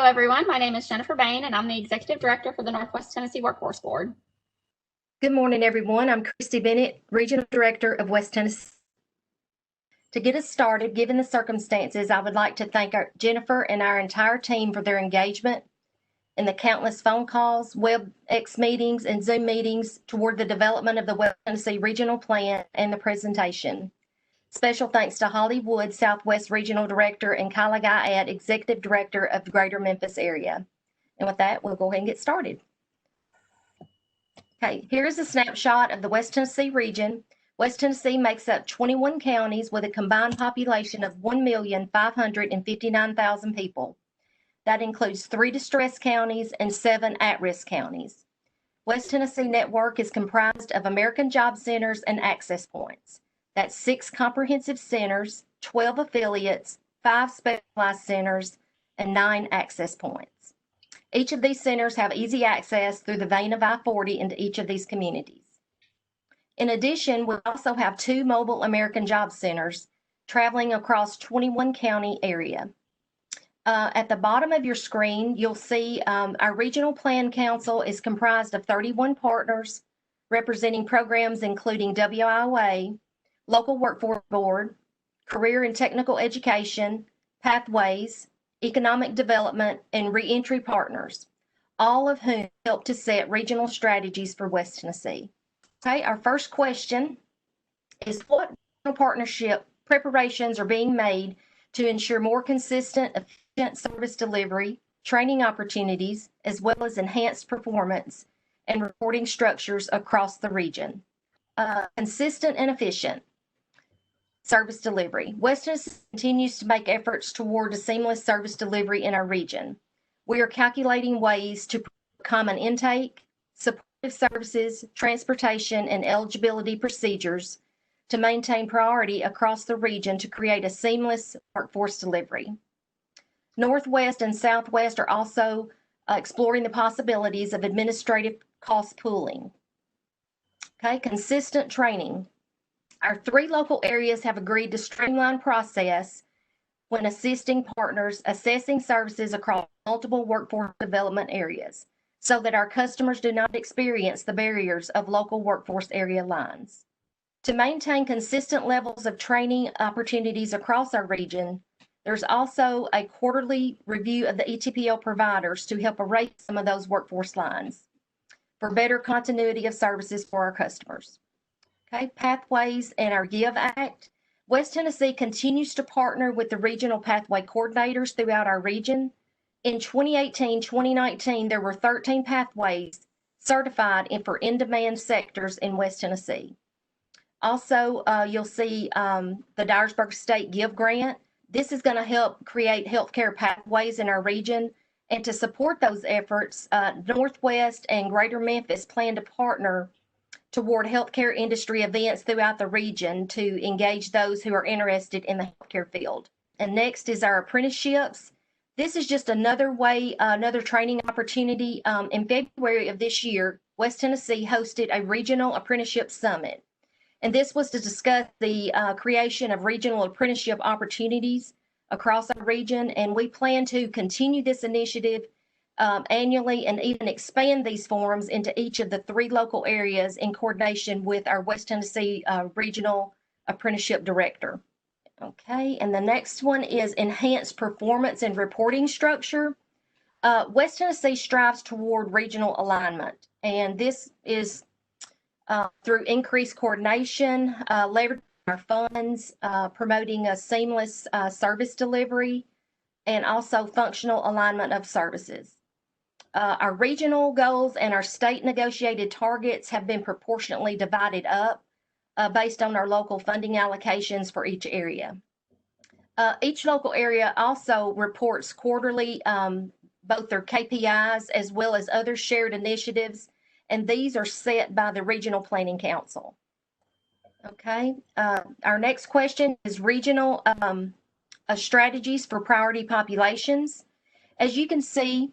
Hello, everyone. My name is Jennifer Bain, and I'm the Executive Director for the Northwest Tennessee Workforce Board. Good morning, everyone. I'm Christy Bennett, Regional Director of West Tennessee. To get us started, given the circumstances, I would like to thank Jennifer and our entire team for their engagement in the countless phone calls, WebEx meetings, and Zoom meetings toward the development of the West Tennessee Regional Plan and the presentation. Special thanks to Holly Wood, Southwest Regional Director, and Kyla Guyat, Executive Director of the Greater Memphis area. And with that, we'll go ahead and get started. Okay, here is a snapshot of the West Tennessee region. West Tennessee makes up 21 counties with a combined population of 1,559,000 people. That includes 3 distressed counties and 7 at-risk counties. West Tennessee network is comprised of American Job Centers and access points. That's 6 comprehensive centers, 12 affiliates, 5 specialized centers, and 9 access points. Each of these centers have easy access through the vein of I-40 into each of these communities. In addition, we also have 2 mobile American Job Centers traveling across 21 county area. At the bottom of your screen, you'll see our Regional Plan Council is comprised of 31 partners representing programs including WIOA, Local Workforce Board, Career and Technical Education, Pathways, Economic Development, and Reentry Partners, all of whom help to set regional strategies for West Tennessee. Okay, our first question is, what regional partnership preparations are being made to ensure more consistent, efficient service delivery, training opportunities, as well as enhanced performance and reporting structures across the region? Consistent and efficient service delivery. West Tennessee continues to make efforts toward a seamless service delivery in our region. We are calculating ways to common intake, supportive services, transportation, and eligibility procedures to maintain priority across the region to create a seamless workforce delivery. Northwest and Southwest are also exploring the possibilities of administrative cost pooling. Okay, consistent training. Our 3 local areas have agreed to streamline process when assisting partners assessing services across multiple workforce development areas so that our customers do not experience the barriers of local workforce area lines. To maintain consistent levels of training opportunities across our region, there's also a quarterly review of the ETPL providers to help erase some of those workforce lines for better continuity of services for our customers. Okay, Pathways and our GIVE Act. West Tennessee continues to partner with the regional pathway coordinators throughout our region. In 2018-2019, there were 13 pathways certified for in-demand sectors in West Tennessee. Also, you'll see the Dyersburg State GIVE Grant. This is going to help create healthcare pathways in our region. And to support those efforts, Northwest and Greater Memphis plan to partner toward healthcare industry events throughout the region to engage those who are interested in the healthcare field. And next is our apprenticeships. This is just another way, another training opportunity. In February of this year, West Tennessee hosted a regional apprenticeship summit. And this was to discuss the creation of regional apprenticeship opportunities across our region. And we plan to continue this initiative annually and even expand these forums into each of the 3 local areas in coordination with our West Tennessee Regional Apprenticeship Director. Okay, and the next one is enhanced performance and reporting structure. West Tennessee strives toward regional alignment, and this is through increased coordination, leveraging our funds, promoting a seamless service delivery, and also functional alignment of services. Our regional goals and our state negotiated targets have been proportionately divided up based on our local funding allocations for each area. Each local area also reports quarterly both their KPIs as well as other shared initiatives, and these are set by the Regional Planning Council. Okay, our next question is regional strategies for priority populations. As you can see,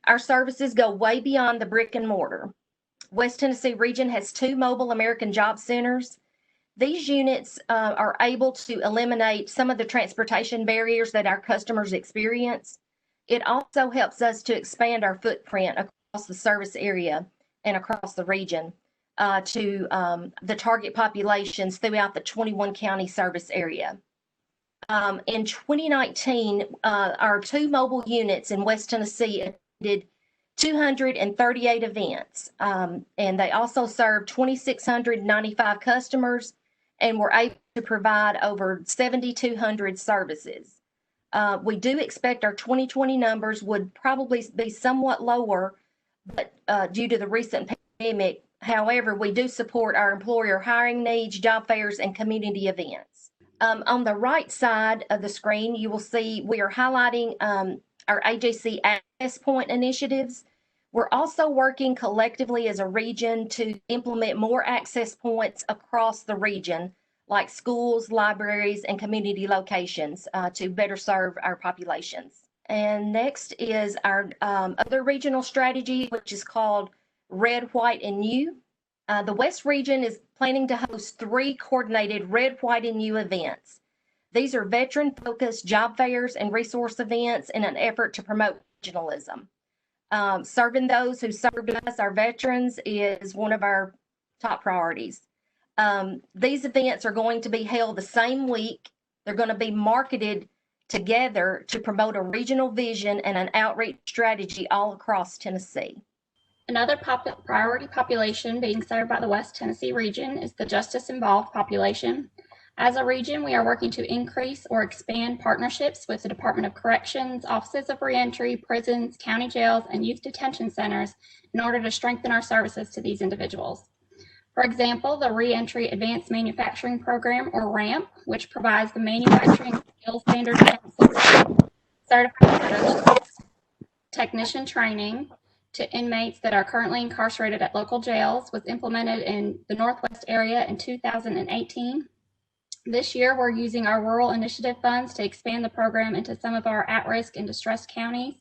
our services go way beyond the brick and mortar. West Tennessee region has 2 mobile American Job Centers. These units are able to eliminate some of the transportation barriers that our customers experience. It also helps us to expand our footprint across the service area and across the region to the target populations throughout the 21 county service area. In 2019, our 2 mobile units in West Tennessee attended 238 events, and they also served 2,695 customers and were able to provide over 7,200 services. We do expect our 2020 numbers would probably be somewhat lower, but due to the recent pandemic. However, we do support our employer hiring needs, job fairs, and community events. On the right side of the screen, you will see we are highlighting our AJC Access Point initiatives. We're also working collectively as a region to implement more access points across the region, like schools, libraries, and community locations to better serve our populations. And next is our other regional strategy, which is called Red, White, and New. The West region is planning to host 3 coordinated Red, White, and New events. These are veteran-focused job fairs and resource events in an effort to promote regionalism. Serving those who served us, our veterans, is one of our top priorities. These events are going to be held the same week. They're going to be marketed together to promote a regional vision and an outreach strategy all across Tennessee. Another priority population being served by the West Tennessee region is the justice-involved population. As a region, we are working to increase or expand partnerships with the Department of Corrections, Offices of Reentry, prisons, county jails, and youth detention centers in order to strengthen our services to these individuals. For example, the Reentry Advanced Manufacturing Program, or RAMP, which provides the Manufacturing Skills Standards Council certified technician training to inmates that are currently incarcerated at local jails, was implemented in the Northwest area in 2018. This year, we're using our rural initiative funds to expand the program into some of our at-risk and distressed counties,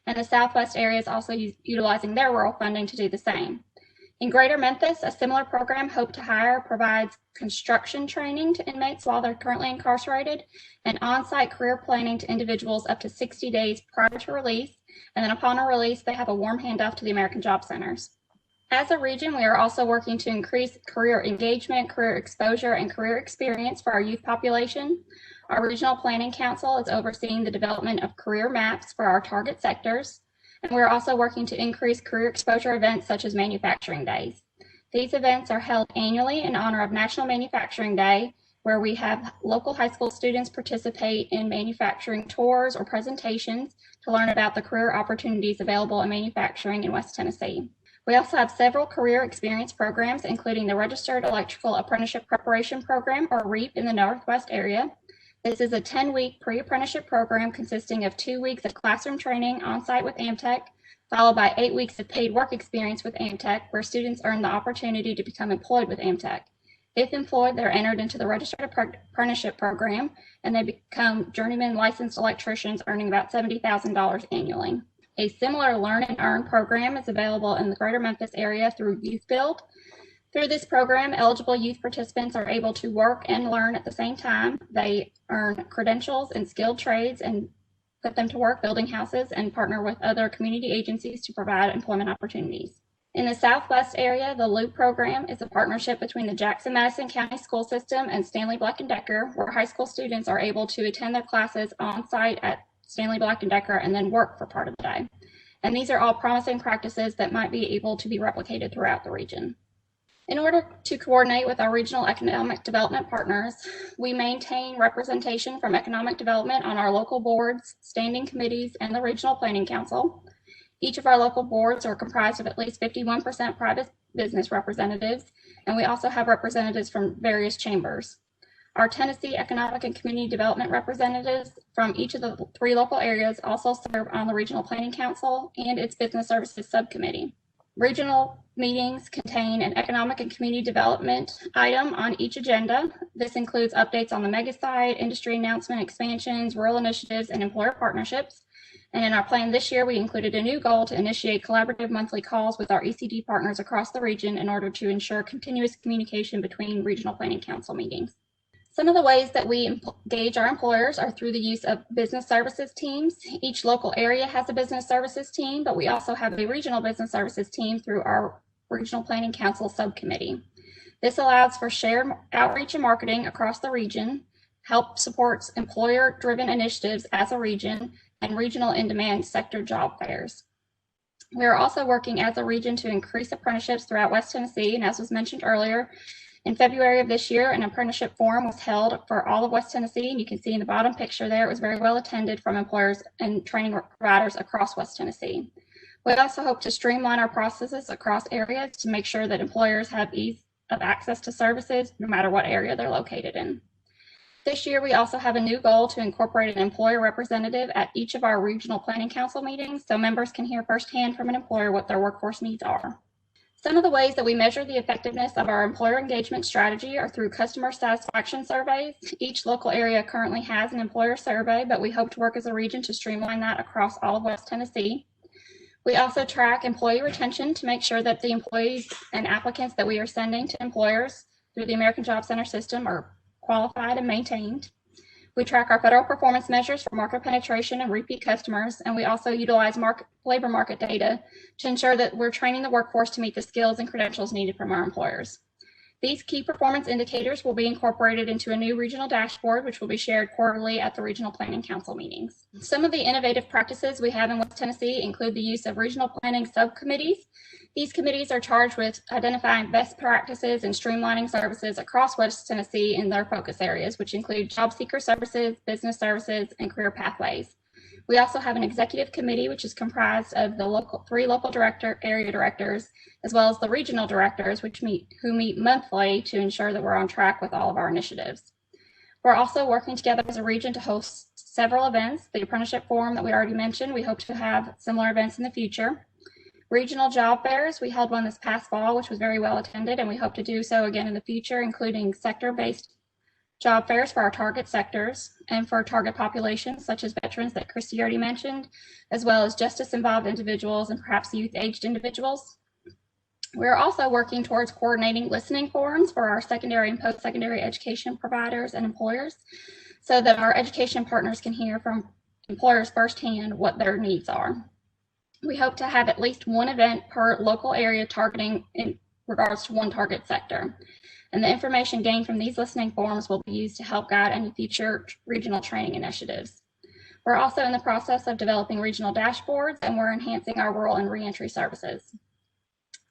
and the Southwest area is also utilizing their rural funding to do the same. In Greater Memphis, a similar program, Hope to Hire, provides construction training to inmates while they're currently incarcerated and on-site career planning to individuals up to 60 days prior to release, and then upon a release, they have a warm handoff to the American Job Centers. As a region, we are also working to increase career engagement, career exposure, and career experience for our youth population. Our Regional Planning Council is overseeing the development of career maps for our target sectors, and we're also working to increase career exposure events such as Manufacturing Days. These events are held annually in honor of National Manufacturing Day, where we have local high school students participate in manufacturing tours or presentations to learn about the career opportunities available in manufacturing in West Tennessee. We also have several career experience programs, including the Registered Electrical Apprenticeship Preparation Program, or REAP, in the Northwest area. This is a 10-week pre-apprenticeship program consisting of 2 weeks of classroom training on-site with Amtech, followed by 8 weeks of paid work experience with Amtech, where students earn the opportunity to become employed with Amtech. If employed, they're entered into the Registered Apprenticeship Program, and they become journeyman licensed electricians, earning about $70,000 annually. A similar Learn and Earn program is available in the Greater Memphis area through Youth Build. Through this program, eligible youth participants are able to work and learn at the same time. They earn credentials in skilled trades and put them to work building houses and partner with other community agencies to provide employment opportunities. In the Southwest area, the LOOP program is a partnership between the Jackson-Madison County School System and Stanley Black & Decker, where high school students are able to attend their classes on site at Stanley Black & Decker and then work for part of the day. And these are all promising practices that might be able to be replicated throughout the region. In order to coordinate with our regional economic development partners, we maintain representation from economic development on our local boards, standing committees, and the Regional Planning Council. Each of our local boards are comprised of at least 51% private business representatives, and we also have representatives from various chambers. Our Tennessee Economic and Community Development representatives from each of the 3 local areas also serve on the Regional Planning Council and its Business Services Subcommittee. Regional meetings contain an economic and community development item on each agenda. This includes updates on the mega site, industry announcement, expansions, rural initiatives, and employer partnerships. And in our plan this year, we included a new goal to initiate collaborative monthly calls with our ECD partners across the region in order to ensure continuous communication between Regional Planning Council meetings. Some of the ways that we engage our employers are through the use of business services teams. Each local area has a business services team, but we also have a regional business services team through our Regional Planning Council subcommittee. This allows for shared outreach and marketing across the region, help supports employer-driven initiatives as a region, and regional in-demand sector job fairs. We are also working as a region to increase apprenticeships throughout West Tennessee, and as was mentioned earlier, in February of this year, an apprenticeship forum was held for all of West Tennessee, and you can see in the bottom picture there, it was very well attended from employers and training providers across West Tennessee. We also hope to streamline our processes across areas to make sure that employers have ease of access to services, no matter what area they're located in. This year, we also have a new goal to incorporate an employer representative at each of our Regional Planning Council meetings, so members can hear firsthand from an employer what their workforce needs are. Some of the ways that we measure the effectiveness of our employer engagement strategy are through customer satisfaction surveys. Each local area currently has an employer survey, but we hope to work as a region to streamline that across all of West Tennessee. We also track employee retention to make sure that the employees and applicants that we are sending to employers through the American Job Center system are qualified and maintained. We track our federal performance measures for market penetration and repeat customers, and we also utilize labor market data to ensure that we're training the workforce to meet the skills and credentials needed from our employers. These key performance indicators will be incorporated into a new regional dashboard, which will be shared quarterly at the Regional Planning Council meetings. Some of the innovative practices we have in West Tennessee include the use of regional planning subcommittees. These committees are charged with identifying best practices and streamlining services across West Tennessee in their focus areas, which include job seeker services, business services, and career pathways. We also have an executive committee, which is comprised of the three local area directors, as well as the regional directors, who meet monthly to ensure that we're on track with all of our initiatives. We're also working together as a region to host several events. The apprenticeship forum that we already mentioned, we hope to have similar events in the future. Regional job fairs, we held one this past fall, which was very well attended, and we hope to do so again in the future, including sector-based job fairs for our target sectors and for target populations such as veterans that Christy already mentioned, as well as justice-involved individuals and perhaps youth-aged individuals. We're also working towards coordinating listening forums for our secondary and post-secondary education providers and employers so that our education partners can hear from employers firsthand what their needs are. We hope to have at least one event per local area targeting in regards to one target sector. And the information gained from these listening forums will be used to help guide any future regional training initiatives. We're also in the process of developing regional dashboards, and we're enhancing our rural and reentry services.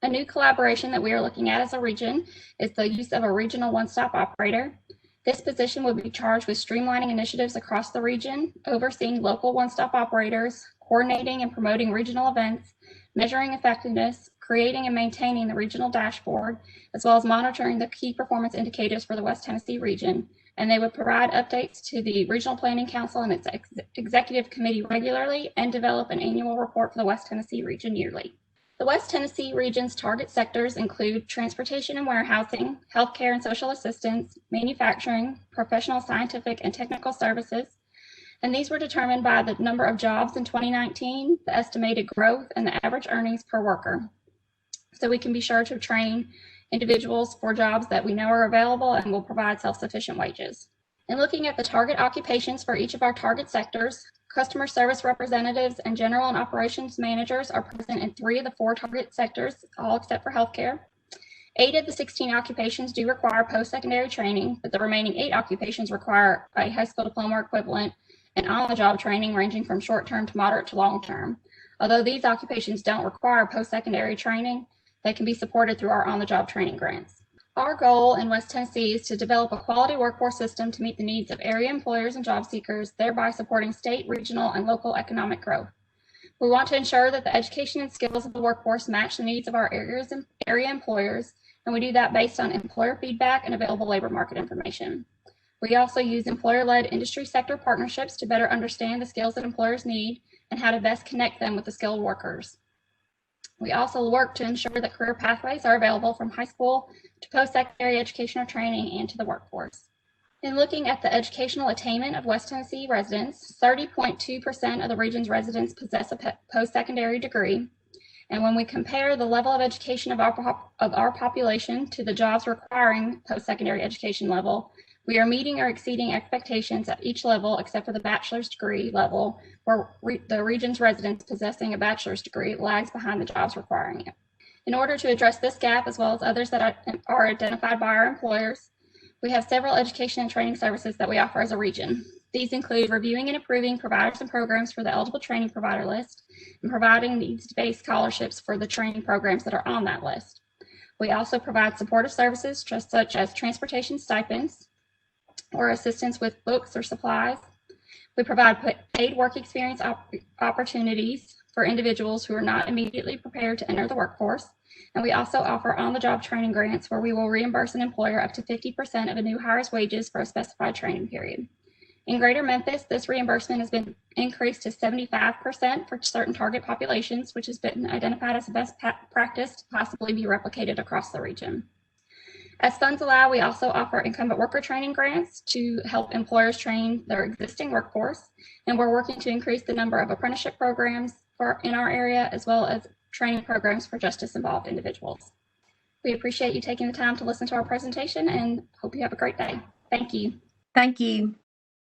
A new collaboration that we are looking at as a region is the use of a regional one-stop operator. This position will be charged with streamlining initiatives across the region, overseeing local one-stop operators, coordinating and promoting regional events, measuring effectiveness, creating and maintaining the regional dashboard, as well as monitoring the key performance indicators for the West Tennessee region. And they would provide updates to the Regional Planning Council and its executive committee regularly and develop an annual report for the West Tennessee region yearly. The West Tennessee region's target sectors include transportation and warehousing, healthcare and social assistance, manufacturing, professional, scientific, and technical services. And these were determined by the number of jobs in 2019, the estimated growth, and the average earnings per worker. So we can be sure to train individuals for jobs that we know are available and will provide self-sufficient wages. In looking at the target occupations for each of our target sectors, customer service representatives and general and operations managers are present in 3 of the 4 target sectors, all except for healthcare. 8 of the 16 occupations do require post-secondary training, but the remaining 8 occupations require a high school diploma equivalent and on-the-job training ranging from short-term to moderate to long-term. Although these occupations don't require post-secondary training, they can be supported through our on-the-job training grants. Our goal in West Tennessee is to develop a quality workforce system to meet the needs of area employers and job seekers, thereby supporting state, regional, and local economic growth. We want to ensure that the education and skills of the workforce match the needs of our area employers, and we do that based on employer feedback and available labor market information. We also use employer-led industry sector partnerships to better understand the skills that employers need and how to best connect them with the skilled workers. We also work to ensure that career pathways are available from high school to post-secondary education or training and to the workforce. In looking at the educational attainment of West Tennessee residents, 30.2% of the region's residents possess a post-secondary degree. And when we compare the level of education of our population to the jobs requiring post-secondary education level, We are meeting or exceeding expectations at each level except for the bachelor's degree level, where the region's residents possessing a bachelor's degree lags behind the jobs requiring it. In order to address this gap, as well as others that are identified by our employers, we have several education and training services that we offer as a region. These include reviewing and approving providers and programs for the eligible training provider list and providing needs-based scholarships for the training programs that are on that list. We also provide supportive services such as transportation stipends or assistance with books or supplies. We provide paid work experience opportunities for individuals who are not immediately prepared to enter the workforce. And we also offer on-the-job training grants where we will reimburse an employer up to 50% of a new hire's wages for a specified training period. In Greater Memphis, this reimbursement has been increased to 75% for certain target populations, which has been identified as the best practice to possibly be replicated across the region. As funds allow, we also offer incumbent worker training grants to help employers train their existing workforce, and we're working to increase the number of apprenticeship programs in our area, as well as training programs for justice-involved individuals. We appreciate you taking the time to listen to our presentation and hope you have a great day. Thank you. Thank you.